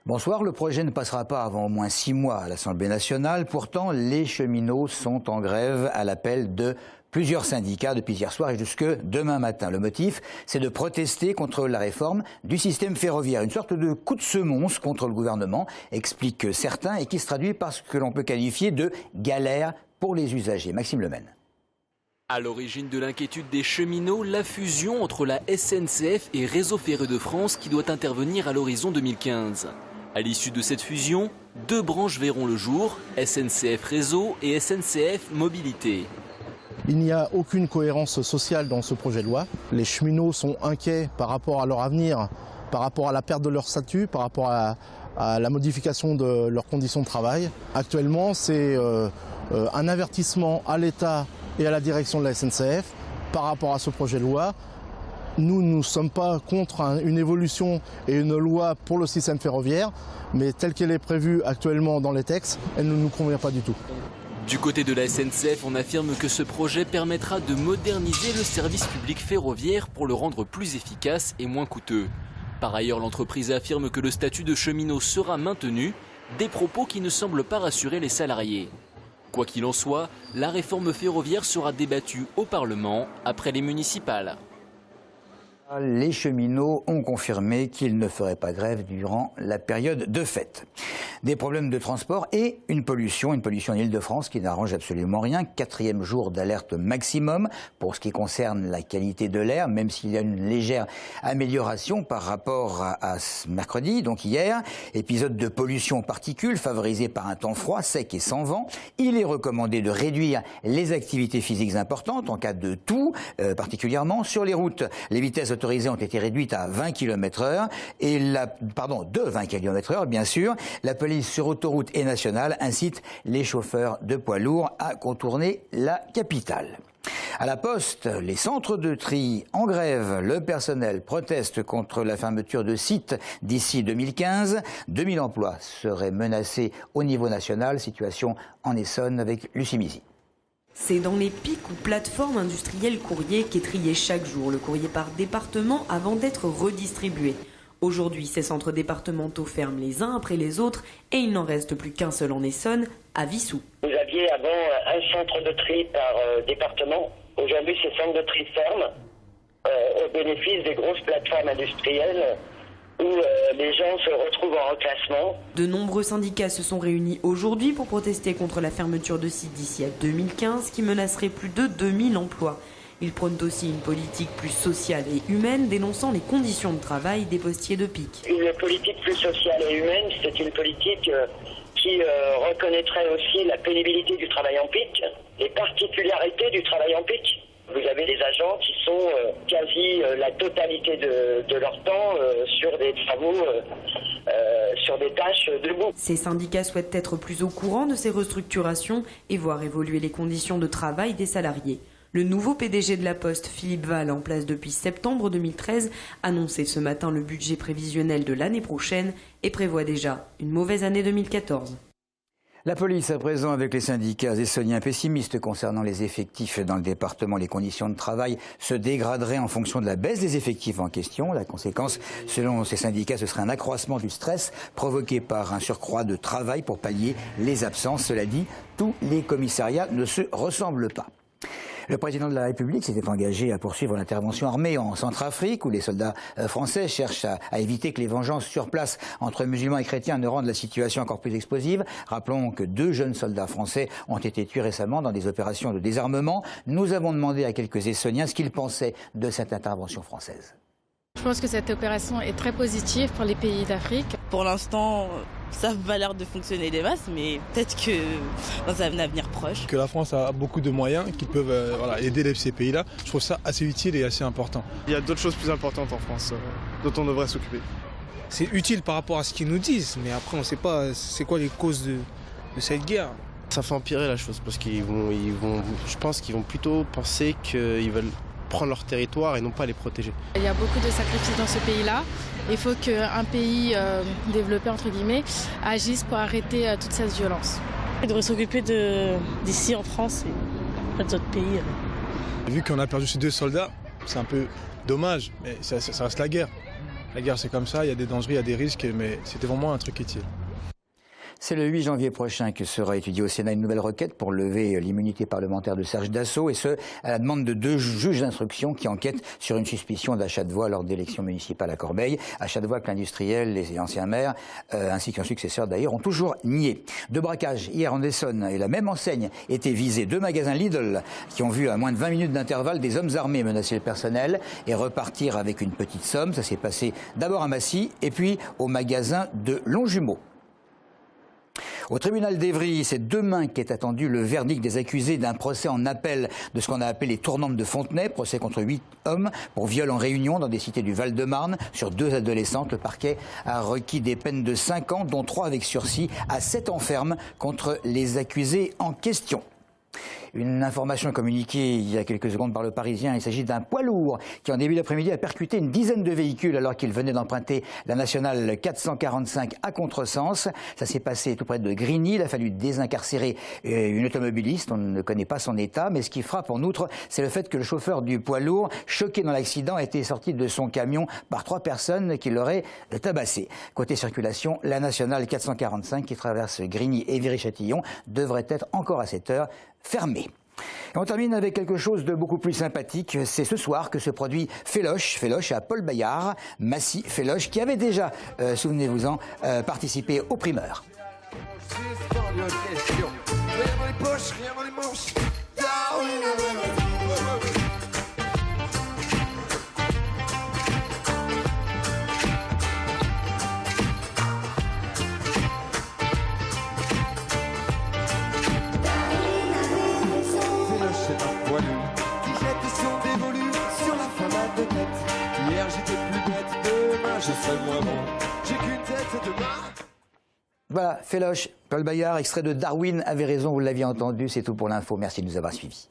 Bonsoir, le projet ne passera pas avant au moins 6 mois à l'Assemblée nationale. Pourtant, les cheminots sont en grève à l'appel de plusieurs syndicats depuis hier soir et jusque demain matin. Le motif, c'est de protester contre la réforme du système ferroviaire. Une sorte de coup de semonce contre le gouvernement, expliquent certains, et qui se traduit par ce que l'on peut qualifier de galère pour les usagers. Maxime Lemaine. À l'origine de l'inquiétude des cheminots, la fusion entre la SNCF et Réseau Ferré de France qui doit intervenir à l'horizon 2015. À l'issue de cette fusion, 2 branches verront le jour, SNCF Réseau et SNCF Mobilité. Il n'y a aucune cohérence sociale dans ce projet de loi. Les cheminots sont inquiets par rapport à leur avenir, par rapport à la perte de leur statut, par rapport à la modification de leurs conditions de travail. Actuellement, c'est un avertissement à l'État et à la direction de la SNCF par rapport à ce projet de loi. Nous ne sommes pas contre une évolution et une loi pour le système ferroviaire, mais telle qu'elle est prévue actuellement dans les textes, elle ne nous convient pas du tout. Du côté de la SNCF, on affirme que ce projet permettra de moderniser le service public ferroviaire pour le rendre plus efficace et moins coûteux. Par ailleurs, l'entreprise affirme que le statut de cheminot sera maintenu, des propos qui ne semblent pas rassurer les salariés. Quoi qu'il en soit, la réforme ferroviaire sera débattue au Parlement après les municipales. Les cheminots ont confirmé qu'ils ne feraient pas grève durant la période de fête. Des problèmes de transport et une pollution en Île-de-France qui n'arrange absolument rien. 4e jour d'alerte maximum pour ce qui concerne la qualité de l'air, même s'il y a une légère amélioration par rapport à ce mercredi, donc hier. Épisode de pollution aux particules favorisé par un temps froid, sec et sans vent. Il est recommandé de réduire les activités physiques importantes en cas de toux, particulièrement sur les routes. Les vitesses autorisées ont été réduites à 20 km/h et de 20 km/h bien sûr. La police sur autoroute et nationale incite les chauffeurs de poids lourds à contourner la capitale. À la Poste, les centres de tri en grève. Le personnel proteste contre la fermeture de sites d'ici 2015. 2000 emplois seraient menacés au niveau national. Situation en Essonne avec Lucie Mizy. C'est dans les pics ou plateformes industrielles courrier qu'est trié chaque jour le courrier par département avant d'être redistribué. Aujourd'hui, ces centres départementaux ferment les uns après les autres et il n'en reste plus qu'un seul en Essonne, à Vissou. Vous aviez avant un centre de tri par département. Aujourd'hui, ces centres de tri ferment au bénéfice des grosses plateformes industrielles où les gens se retrouvent en reclassement. De nombreux syndicats se sont réunis aujourd'hui pour protester contre la fermeture de sites d'ici à 2015 qui menacerait plus de 2000 emplois. Ils prônent aussi une politique plus sociale et humaine, dénonçant les conditions de travail des postiers de pic. Une politique plus sociale et humaine, c'est une politique qui reconnaîtrait aussi la pénibilité du travail en pic, les particularités du travail en pic. Vous avez des agents qui sont quasi la totalité de leur temps sur des travaux, sur des tâches debout. Ces syndicats souhaitent être plus au courant de ces restructurations et voir évoluer les conditions de travail des salariés. Le nouveau PDG de la Poste, Philippe Val, en place depuis septembre 2013, annonçait ce matin le budget prévisionnel de l'année prochaine et prévoit déjà une mauvaise année 2014. La police à présent avec les syndicats essonniens pessimistes concernant les effectifs dans le département. Les conditions de travail se dégraderaient en fonction de la baisse des effectifs en question. La conséquence, selon ces syndicats, ce serait un accroissement du stress provoqué par un surcroît de travail pour pallier les absences. Cela dit, tous les commissariats ne se ressemblent pas. Le président de la République s'était engagé à poursuivre l'intervention armée en Centrafrique, où les soldats français cherchent à éviter que les vengeances sur place entre musulmans et chrétiens ne rendent la situation encore plus explosive. Rappelons que 2 jeunes soldats français ont été tués récemment dans des opérations de désarmement. Nous avons demandé à quelques Essonniens ce qu'ils pensaient de cette intervention française. Je pense que cette opération est très positive pour les pays d'Afrique. Pour l'instant, ça n'a pas l'air de fonctionner des masses, mais peut-être que dans un avenir proche. Que la France a beaucoup de moyens qui peuvent aider ces pays-là, je trouve ça assez utile et assez important. Il y a d'autres choses plus importantes en France dont on devrait s'occuper. C'est utile par rapport à ce qu'ils nous disent, mais après on ne sait pas c'est quoi les causes de cette guerre. Ça fait empirer la chose parce je pense qu'ils vont plutôt penser qu'ils veulent prendre leur territoire et non pas les protéger. Il y a beaucoup de sacrifices dans ce pays-là. Il faut qu'un pays développé, entre guillemets, agisse pour arrêter toute cette violence. Il devrait s'occuper d'ici en France pas les autres pays. Vu qu'on a perdu ces 2 soldats, c'est un peu dommage, mais ça reste la guerre. La guerre, c'est comme ça, il y a des dangers, il y a des risques, mais c'était vraiment un truc utile. C'est le 8 janvier prochain que sera étudiée au Sénat une nouvelle requête pour lever l'immunité parlementaire de Serge Dassault, et ce, à la demande de 2 juges d'instruction qui enquêtent sur une suspicion d'achat de voix lors d'élections municipales à Corbeil. Achat de voix que l'industriel, les anciens maires, ainsi qu'un successeur d'ailleurs, ont toujours nié. 2 braquages hier en Essonne, et la même enseigne était visée. 2 magasins Lidl qui ont vu à moins de 20 minutes d'intervalle des hommes armés menacer le personnel et repartir avec une petite somme. Ça s'est passé d'abord à Massy et puis au magasin de Longjumeau. Au tribunal d'Évry, c'est demain qu'est attendu le verdict des accusés d'un procès en appel de ce qu'on a appelé les tournantes de Fontenay, procès contre 8 hommes pour viol en réunion dans des cités du Val-de-Marne sur 2 adolescentes. Le parquet a requis des peines de 5 ans, dont 3 avec sursis, à 7 ans ferme contre les accusés en question. Une information communiquée il y a quelques secondes par le Parisien, il s'agit d'un poids lourd qui en début d'après-midi a percuté une dizaine de véhicules alors qu'il venait d'emprunter la nationale 445 à contresens. Ça s'est passé tout près de Grigny, il a fallu désincarcérer une automobiliste, on ne connaît pas son état, mais ce qui frappe en outre, c'est le fait que le chauffeur du poids lourd, choqué dans l'accident, a été sorti de son camion par 3 personnes qui l'auraient tabassé. Côté circulation, la nationale 445 qui traverse Grigny et Viry-Châtillon devrait être encore à cette heure fermée. Et on termine avec quelque chose de beaucoup plus sympathique. C'est ce soir que se produit Féloche à Paul Bayard, Massy Féloche, qui avait déjà, souvenez-vous-en, participé aux primeurs. Hier j'étais plus bête, demain je serai moins bon. J'ai qu'une tête de main. Voilà, Féloche, Paul Bayard, extrait de Darwin avait raison, vous l'aviez entendu, c'est tout pour l'info. Merci de nous avoir suivis.